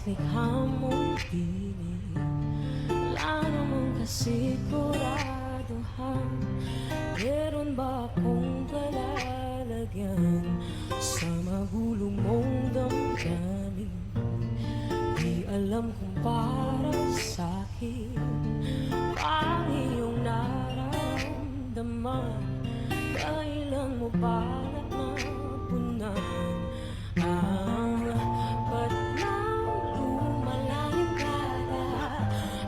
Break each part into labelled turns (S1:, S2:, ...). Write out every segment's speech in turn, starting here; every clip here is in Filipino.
S1: likha mong piling. Wala namang kasiguraduhan, meron ba akong palalagyan sa magulo mong damdamin? Di alam kung para sa'kin ang iyong nararamdaman. Kailan mo balak mapunan ang ba't nang lumalayong kala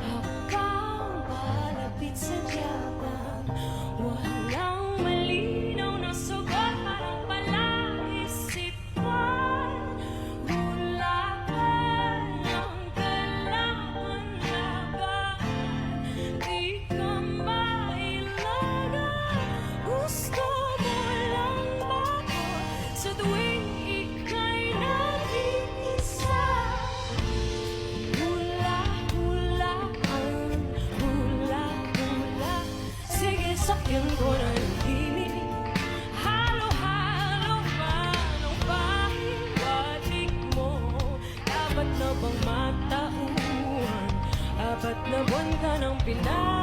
S1: habang palapit sa tiyagan? Walang malinaw na sugat, parang palaisipan. Wala ka ng kailangan laban, di ka mailagan. Gusto mo lang ba ko sa tuwing ika'y nag-iisa? Hula-hulaan, hula-hula, sige sakyan ko na yung tinig. Halo-halo man ang pahiwatig mo. Dapat na bang matauhan? Apat na buwan ka ng pinag